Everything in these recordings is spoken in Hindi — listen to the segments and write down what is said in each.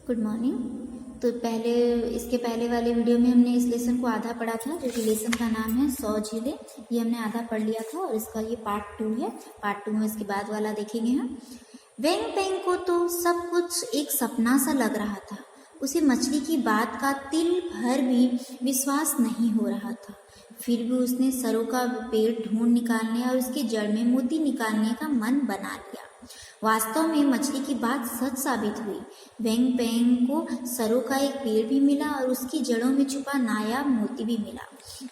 Good morning. तो इसके पहले वाले वीडियो में हमने इस लेसन को आधा पढ़ा था, जो कि लेसन का नाम है 100 झीलें। ये हमने आधा पढ़ लिया था और इसका ये पार्ट 2 है। पार्ट 2 में इसके बाद वाला देखेंगे हम। वेंग पेंग को तो सब कुछ एक सपना सा लग रहा था। उसे मछली की बात का तिल भर भी विश्वास नहीं हो रहा था। फिर भी उसने सरों का पेड़ ढूंढ निकालने और उसके जड़ में मोती निकालने का मन बना लिया। वास्तव में मछली की बात सच साबित हुई। वेंग पेंग को सरों का एक पेड़ भी मिला और उसकी जड़ों में छुपा नायाब मोती भी मिला।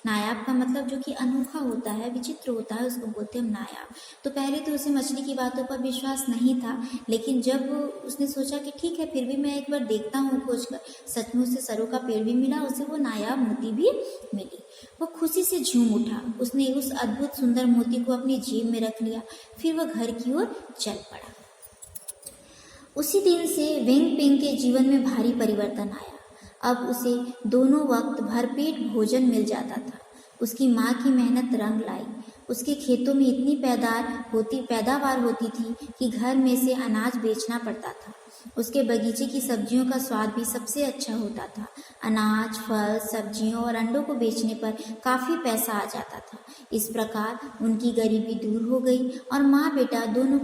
नायाब का मतलब जो कि अनोखा होता है, विचित्र होता है, उसको बोलते हैं हम नायाब। तो पहले तो उसे मछली की बातों पर विश्वास नहीं था, लेकिन जब उसने सोचा कि ठीक है, फिर भी मैं एक बार देखता हूँ खोज कर, सचमुच से सरों का पेड़ भी मिला, उसे वो नायाब मोती भी मिली। वो खुशी से झूम उठा। उसने उस अद्भुत सुंदर मोती को अपनी जेब में रख लिया। फिर वह घर की ओर चल पड़ा। उसी दिन से वेंग पेंग के जीवन में भारी परिवर्तन आया। अब उसे दोनों वक्त भरपेट भोजन मिल जाता था। उसकी माँ की मेहनत रंग लाई। उसके खेतों में इतनी पैदावार होती थी कि घर में से अनाज बेचना पड़ता था। उसके बगीचे की सब्जियों का स्वाद भी सबसे अच्छा होता था। अनाज, फल, सब्जियों और अंडों को बेचने पर काफ़ी पैसा आ जाता था। इस प्रकार उनकी गरीबी दूर हो गई और माँ बेटा दोनों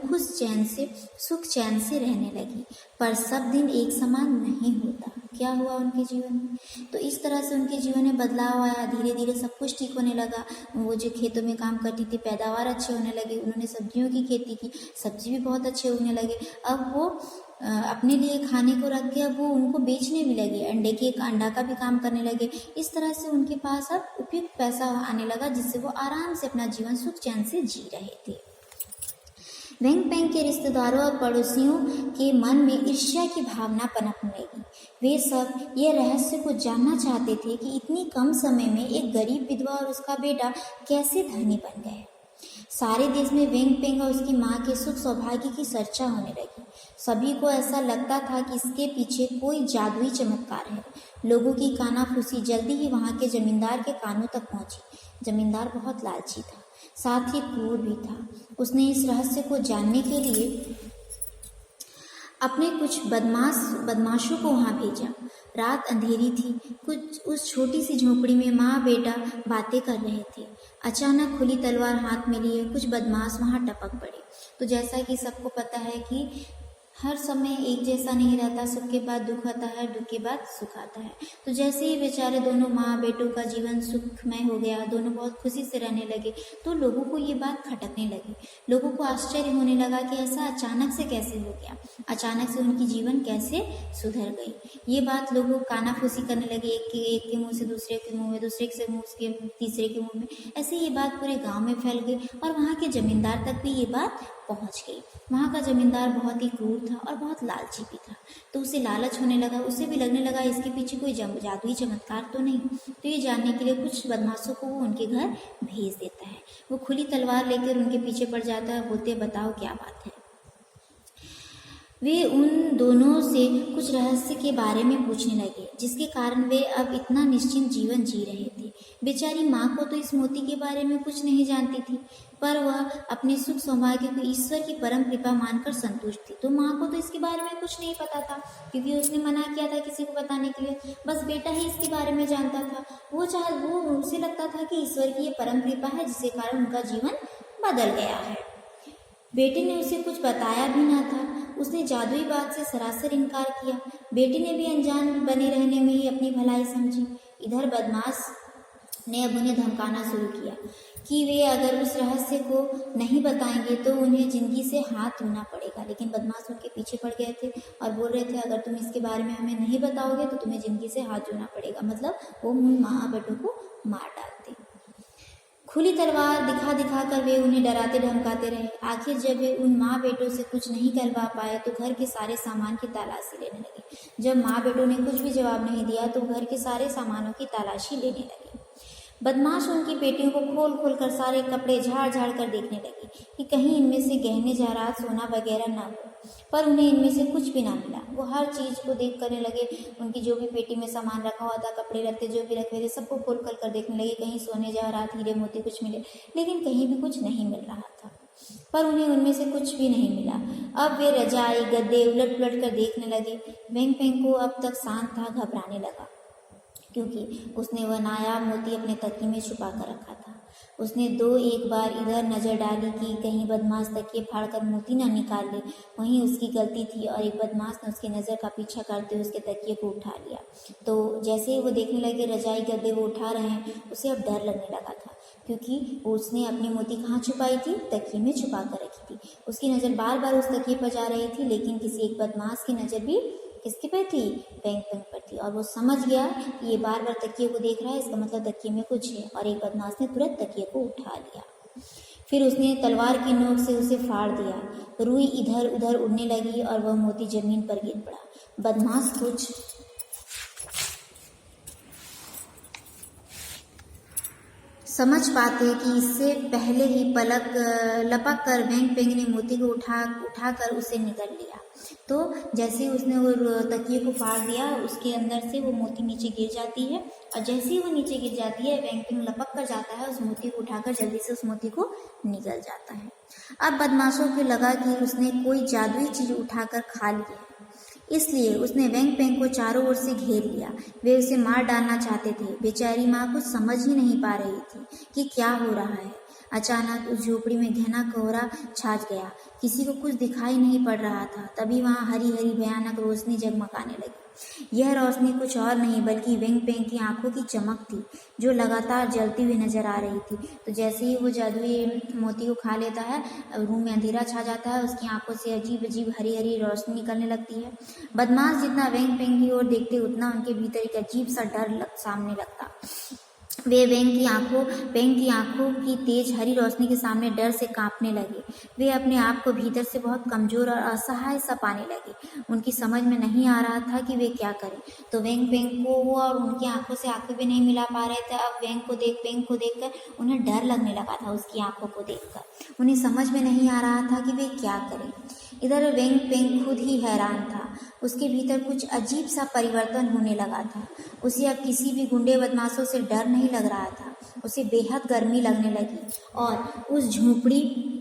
सुख चैन से रहने लगी। पर सब दिन एक समान नहीं होता। क्या हुआ उनके जीवन में? तो इस तरह से उनके जीवन में बदलाव आया। धीरे धीरे सब कुछ ठीक होने लगा। वो जो खेतों में काम करती थी, पैदावार अच्छे होने लगे। उन्होंने सब्जियों की खेती की, सब्जी भी बहुत अच्छे होने लगे। अब वो अपने लिए खाने को रख के अब वो उनको बेचने भी लगे। अंडा का भी काम करने लगे। इस तरह से उनके पास अब उपयुक्त पैसा आने लगा, जिससे वो आराम से अपना जीवन सुख चैन से जी रहे थे। वेंग पेंग के रिश्तेदारों और पड़ोसियों के मन में ईर्ष्या की भावना पनपने लगी। वे सब यह रहस्य को जानना चाहते थे कि इतनी कम समय में एक गरीब विधवा और उसका बेटा कैसे धनी बन गए। सारे देश में वेंग पेंग और उसकी माँ के सुख सौभाग्य की चर्चा होने लगी। सभी को ऐसा लगता था कि इसके पीछे कोई जादुई चमत्कार है। लोगों की कानाफूसी जल्दी ही वहाँ के जमींदार के कानों तक पहुँची। जमींदार बहुत लालची था, साथ ही क्रूर भी था। उसने इस रहस्य को जानने के लिए अपने कुछ बदमाशों को वहाँ भेजा। रात अंधेरी थी। उस छोटी सी झोपड़ी में माँ बेटा बातें कर रहे थे। अचानक खुली तलवार हाथ में लिए कुछ बदमाश वहाँ टपक पड़े। तो जैसा कि सबको पता है कि हर समय एक जैसा नहीं रहता। सुख के बाद दुख आता है, दुख के बाद सुख आता है। तो जैसे ही बेचारे दोनों माँ बेटों का जीवन सुखमय हो गया, दोनों बहुत खुशी से रहने लगे, तो लोगों को ये बात खटकने लगी। लोगों को आश्चर्य होने लगा कि ऐसा अचानक से कैसे हो गया, अचानक से उनकी जीवन कैसे सुधर गई। ये बात लोगों कानाफूसी करने लगे, एक के मुंह से दूसरे के मुंह में, दूसरे से मुंह से तीसरे के मुंह में। ऐसे ये बात पूरे गाँव में फैल गई और वहाँ के जमींदार तक भी ये बात पहुँच गई। वहाँ का जमींदार बहुत ही क्रूर था और बहुत लालची भी था। तो उसे लालच होने लगा। उसे भी लगने लगा इसके पीछे कोई जादुई चमत्कार तो नहीं। तो ये जानने के लिए कुछ बदमाशों को वो उनके घर भेज देता है। वो खुली तलवार लेकर उनके पीछे पड़ जाता है। बोलते बताओ क्या बात है। वे उन दोनों से कुछ रहस्य के बारे में पूछने लगे, जिसके कारण वे अब इतना निश्चिंत जीवन जी रहे थे। बेचारी माँ को तो इस मोती के बारे में कुछ नहीं जानती थी, पर वह अपने सुख सौभाग्य को ईश्वर की परम कृपा मानकर संतुष्ट थी। तो माँ को तो इसके बारे में कुछ नहीं पता था, क्योंकि उसने मना किया था किसी को बताने के लिए। बस बेटा ही इसके बारे में जानता था। वो उसे लगता था कि ईश्वर की ये परम कृपा है, जिसके कारण उनका जीवन बदल गया है। बेटे ने उसे कुछ बताया भी ना था। उसने जादुई बात से सरासर इनकार किया। बेटी ने भी अनजान बने रहने में ही अपनी भलाई समझी। इधर बदमाश ने अब उन्हें धमकाना शुरू किया कि वे अगर उस रहस्य को नहीं बताएंगे तो उन्हें जिंदगी से हाथ धोना पड़ेगा। लेकिन बदमाश उनके पीछे पड़ गए थे और बोल रहे थे अगर तुम इसके बारे में हमें नहीं बताओगे तो तुम्हें जिंदगी से हाथ धोना पड़ेगा। मतलब वो माँ बेटों को मार डालते। खुली तलवार दिखा दिखा कर वे उन्हें डराते धमकाते रहे। आखिर जब वे उन माँ बेटों से कुछ नहीं करवा पाए तो घर के सारे सामान की तलाशी लेने लगे। जब माँ बेटों ने कुछ भी जवाब नहीं दिया तो घर के सारे सामानों की तलाशी लेने लगे। बदमाश उनकी बेटियों को खोल खोल कर सारे कपड़े झाड़ झाड़ कर देखने लगे कि कहीं इनमें से गहने जवाहरात सोना वगैरह ना हो, पर उन्हें इनमें से कुछ भी ना मिला। वो हर चीज को देख करने लगे। उनकी जो भी पेटी में सामान रखा हुआ था, कपड़े रखते जो भी रखे थे, सबको खोल कर देखने लगे। कहीं सोने जवाहरात हीरे मोती कुछ मिले, लेकिन कहीं भी कुछ नहीं मिल रहा था। पर उन्हें उनमें से कुछ भी नहीं मिला। अब वे रजाई गद्दे उलट पुलट कर देखने लगे। वेंग पेंग को अब तक शांत था, घबराने लगा, क्योंकि उसने वह नायाब मोती अपने तकिए में छुपा कर रखा था। उसने दो एक बार इधर नजर डाली कि कहीं बदमाश तकिए फाड़कर मोती न निकाल ले। वहीं उसकी गलती थी और एक बदमाश ने उसकी नज़र का पीछा करते हुए उसके तकिए को उठा लिया। तो जैसे ही वो देखने लगे रजाई गद्दे वो उठा रहे हैं, उसे अब डर लगने लगा था, क्योंकि उसने अपनी मोती कहाँ छुपाई थी? तकिए में छुपा कर रखी थी। उसकी नज़र बार बार उस तकिए पर जा रही थी, लेकिन किसी एक बदमाश की नज़र भी किसके पे थी? वेंग पेंग पर थी। और वो समझ गया कि ये बार बार तकिए को देख रहा है, इसका मतलब तकिए में कुछ है। और एक बदमाश ने तुरंत तकिए को उठा लिया। फिर उसने तलवार की नोक से उसे फाड़ दिया। रुई इधर उधर उड़ने लगी और वह मोती जमीन पर गिर पड़ा। बदमाश कुछ समझ पाते कि इससे पहले ही लपक कर वेंग पेंग ने मोती को उठाकर उसे निगल लिया। तो जैसे ही उसने वो तकिए को फाड़ दिया, उसके अंदर से वो मोती नीचे गिर जाती है, और जैसे ही वो नीचे गिर जाती है वेंग पेंग लपक कर जाता है, उस मोती को उठाकर जल्दी से उस मोती को निगल जाता है। अब बदमाशों को लगा कि उसने कोई जादुई चीज उठाकर खा ली है, इसलिए उसने वेंग पेंग को चारों ओर से घेर लिया। वे उसे मार डालना चाहते थे। बेचारी माँ कुछ समझ ही नहीं पा रही थी कि क्या हो रहा है। अचानक उस झोपड़ी में घना कोहरा छा गया। किसी को कुछ दिखाई नहीं पड़ रहा था। तभी वहाँ हरी हरी भयानक रोशनी जगमगाने लगी। यह रोशनी कुछ और नहीं बल्कि वेंग पेंग की आंखों की चमक थी, जो लगातार जलती हुई नजर आ रही थी। तो जैसे ही वो जादुई मोती को खा लेता है, रूम में अंधेरा छा जाता है। उसकी आंखों से अजीब अजीब हरी हरी रोशनी निकलने लगती है। बदमाश जितना वेंग पेंग की ओर देखते, उतना उनके भीतर एक अजीब सा डर सामने लगता। वे पेंग की आंखों की तेज हरी रोशनी के सामने डर से कांपने लगे। वे अपने आप को भीतर से बहुत कमजोर और असहाय सा पाने लगे। उनकी समझ में नहीं आ रहा था कि वे क्या करें। तो वेंग पेंग को वो और उनकी आंखों से आंखें भी नहीं मिला पा रहे थे। अब पेंग को देखकर उन्हें डर लगने लगा था। उसकी आंखों को देखकर उन्हें समझ में नहीं आ रहा था कि वे क्या करें। इधर वेंग पेंग खुद ही हैरान था। उसके भीतर कुछ अजीब सा परिवर्तन होने लगा था। उसे अब किसी भी गुंडे बदमाशों से डर नहीं लग रहा था। उसे बेहद गर्मी लगने लगी और उस झोपड़ी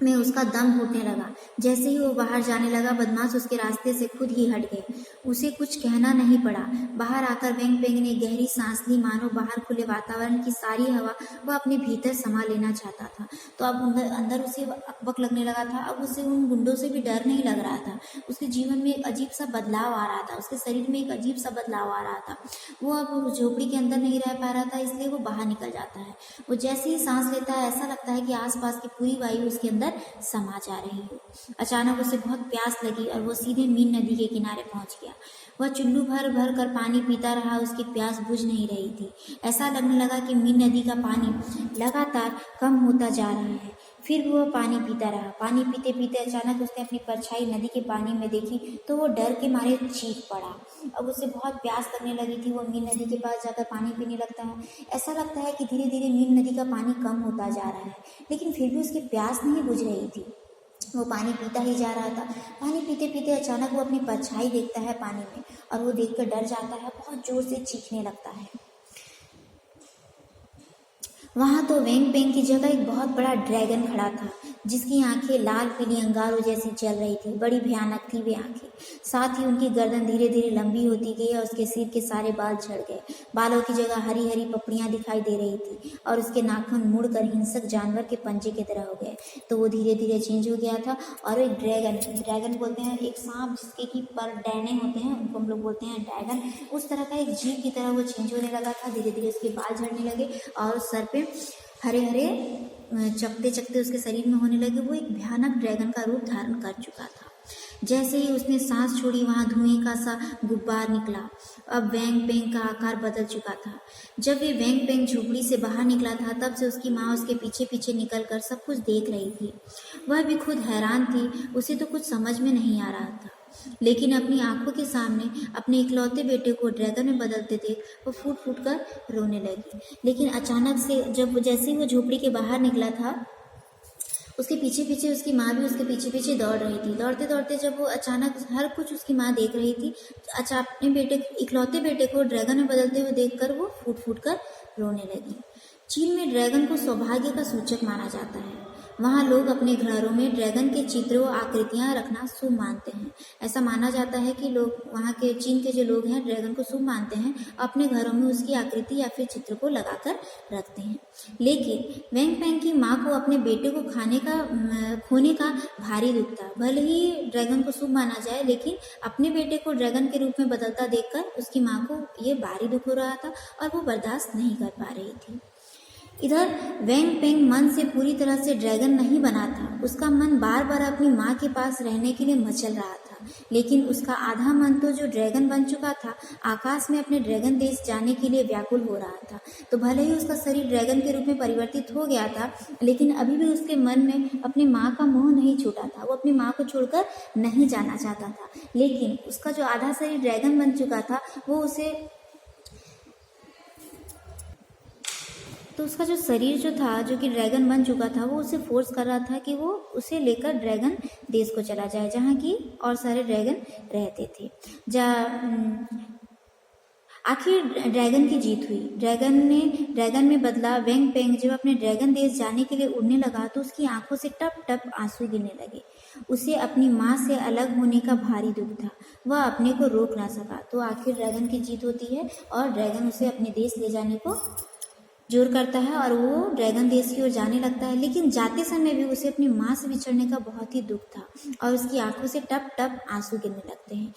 में उसका दम घुटने लगा। जैसे ही वो बाहर जाने लगा, बदमाश उसके रास्ते से खुद ही हट गए। उसे कुछ कहना नहीं पड़ा। बाहर आकर वेंग पेंग ने गहरी सांस ली, मानो बाहर खुले वातावरण की सारी हवा वह अपने भीतर समा लेना चाहता था। तो अब अंदर उसे अकबक लगने लगा था। अब उसे उन गुंडों से भी डर नहीं लग रहा था। उसके जीवन में एक अजीब सा बदलाव आ रहा था। उसके शरीर में एक अजीब सा बदलाव आ रहा था। वो अब झोपड़ी के अंदर नहीं रह पा रहा था, इसलिए वो बाहर निकल जाता है। वो जैसे ही सांस लेता है, ऐसा लगता है कि आसपास की पूरी वायु उसके अंदर समा जा रही हो। अचानक उसे बहुत प्यास लगी और वो सीधे मीन नदी के किनारे पहुंच गया। वह चुल्लू भर भर कर पानी पीता रहा। उसकी प्यास बुझ नहीं रही थी। ऐसा लगने लगा कि मीन नदी का पानी लगातार कम होता जा रहा है। फिर वो पानी पीता रहा। पानी पीते पीते अचानक उसने अपनी परछाई नदी के पानी में देखी, तो वो डर के मारे चीख पड़ा। अब उसे बहुत प्यास लगने लगी थी। वो मीन नदी के पास जाकर पानी पीने लगता है। ऐसा लगता है कि धीरे धीरे मीन नदी का पानी कम होता जा रहा है, लेकिन फिर भी उसकी प्यास नहीं बुझ रही थी। वो पानी पीता ही जा रहा था। पानी पीते पीते अचानक वो अपनी परछाई देखता है पानी में, और वो देखकर डर जाता है। बहुत जोर से चीखने लगता है। वहाँ तो वेंग पेंग की जगह एक बहुत बड़ा ड्रैगन खड़ा था, जिसकी आंखें लाल पीली अंगारों जैसी जल रही थी। बड़ी भयानक थी वे आंखें। साथ ही उनकी गर्दन धीरे धीरे लंबी होती गई और उसके सिर के सारे बाल झड़ गए। बालों की जगह हरी हरी पपड़ियां दिखाई दे रही थी और उसके नाखून मुड़कर हिंसक जानवर के पंजे की तरह हो गए। तो वो धीरे धीरे चेंज हो गया था और एक ड्रैगन बोलते हैं एक सांप जिसके की पर डैने होते हैं, उनको हम लोग बोलते हैं ड्रैगन। उस तरह का एक जीव की तरह वो चेंज होने लगा था। धीरे धीरे उसके बाल झड़ने लगे और सर पे हरे हरे चकते चकते उसके शरीर में होने लगे। वो एक भयानक ड्रैगन का रूप धारण कर चुका था। जैसे ही उसने सांस छोड़ी, वहां धुएं का सा गुब्बार निकला। अब वेंग पेंग का आकार बदल चुका था। जब वे वेंग पेंग झोपड़ी से बाहर निकला था, तब से उसकी माँ उसके पीछे पीछे निकलकर सब कुछ देख रही थी। वह भी खुद हैरान थी। उसे तो कुछ समझ में नहीं आ रहा था, लेकिन अपनी आंखों के सामने अपने इकलौते बेटे को ड्रैगन में बदलते देख वो फूट फूट कर रोने लगी। लेकिन अचानक से जैसे ही वो झोपड़ी के बाहर निकला था, उसके पीछे पीछे उसकी माँ भी उसके पीछे पीछे दौड़ रही थी। दौड़ते दौड़ते जब वो अचानक हर कुछ उसकी माँ देख रही थी, अच्छा अपने इकलौते बेटे को ड्रैगन में बदलते हुए देखकर वो फूट फूट कर रोने लगी। चीन में ड्रैगन को सौभाग्य का सूचक माना जाता है। वहाँ लोग अपने घरों में ड्रैगन के चित्रों आकृतियाँ रखना शुभ मानते हैं। ऐसा माना जाता है कि लोग वहाँ के चीन के जो लोग हैं ड्रैगन को शुभ मानते हैं, अपने घरों में उसकी आकृति या फिर चित्र को लगाकर रखते हैं। लेकिन वेंग पेंग की माँ को अपने बेटे को खोने का भारी दुख था। भले ही ड्रैगन को शुभ माना जाए, लेकिन अपने बेटे को ड्रैगन के रूप में बदलता देखकर उसकी माँ को ये भारी दुख हो रहा था और वो बर्दाश्त नहीं कर पा रही थी। इधर वेंग पेंग मन से पूरी तरह से ड्रैगन नहीं बना था। उसका मन बार बार अपनी माँ के पास रहने के लिए मचल रहा था, लेकिन उसका आधा मन तो जो ड्रैगन बन चुका था आकाश में अपने ड्रैगन देश जाने के लिए व्याकुल हो रहा था। तो भले ही उसका शरीर ड्रैगन के रूप में परिवर्तित हो गया था, लेकिन अभी भी उसके मन में अपनी माँ का मोह नहीं छूटा था। वो अपनी माँ को छोड़कर नहीं जाना चाहता था, लेकिन उसका जो आधा शरीर ड्रैगन बन चुका था उसका जो शरीर जो था जो कि ड्रैगन बन चुका था वो उसे फोर्स कर रहा था कि वो उसे लेकर ड्रैगन देश को चला जाए जहाँ की और सारे ड्रैगन रहते थे। आखिर ड्रैगन की जीत हुई। ड्रैगन में बदला वेंग पेंग जब अपने ड्रैगन देश जाने के लिए उड़ने लगा तो उसकी आंखों से टप टप आंसू गिरने लगे। उसे अपनी माँ से अलग होने का भारी दुख था। वह अपने को रोक ना सका। तो आखिर ड्रैगन की जीत होती है और ड्रैगन उसे अपने देश ले जाने को जोर करता है और वो ड्रैगन देश की ओर जाने लगता है। लेकिन जाते समय भी उसे अपनी माँ से बिछड़ने का बहुत ही दुख था और उसकी आंखों से टप टप आंसू गिरने लगते हैं।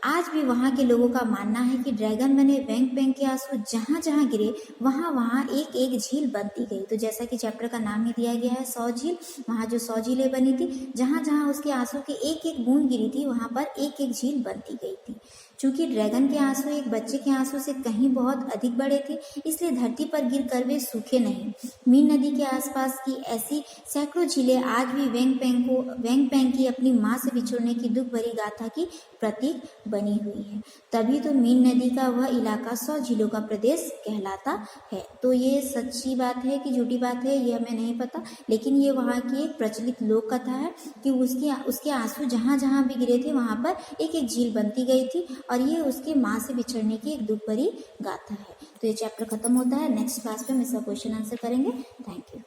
आज भी वहाँ के लोगों का मानना है कि ड्रैगन बने वेंग पेंग के आंसू जहाँ जहाँ गिरे वहाँ वहाँ एक एक झील बनती गई। तो जैसा कि चैप्टर का नाम ही दिया गया है 100 झील, वहाँ जो 100 झीलें बनी थी, जहाँ जहाँ उसके आंसू की एक एक बूंद गिरी थी वहाँ पर एक एक झील बनती गई थी। चूंकि ड्रैगन के आंसू एक बच्चे के आंसू से कहीं बहुत अधिक बड़े थे, इसलिए धरती पर गिरकर वे सूखे नहीं। मीन नदी के आसपास की ऐसी सैकड़ों झीलें आज भी वेंग पेंग की अपनी माँ से बिछड़ने की दुख भरी गाथा की प्रतीक बनी हुई है। तभी तो मीन नदी का वह इलाका 100 झीलों का प्रदेश कहलाता है। तो ये सच्ची बात है कि झूठी बात है ये हमें नहीं पता, लेकिन ये वहाँ की एक प्रचलित लोक कथा है कि उसके आंसू जहाँ जहाँ भी गिरे थे वहाँ पर एक एक झील बनती गई थी और ये उसके माँ से बिछड़ने की एक दुख भरी गाथा है। तो ये चैप्टर खत्म होता है। नेक्स्ट क्लास में हम इसका क्वेश्चन आंसर करेंगे। Thank you.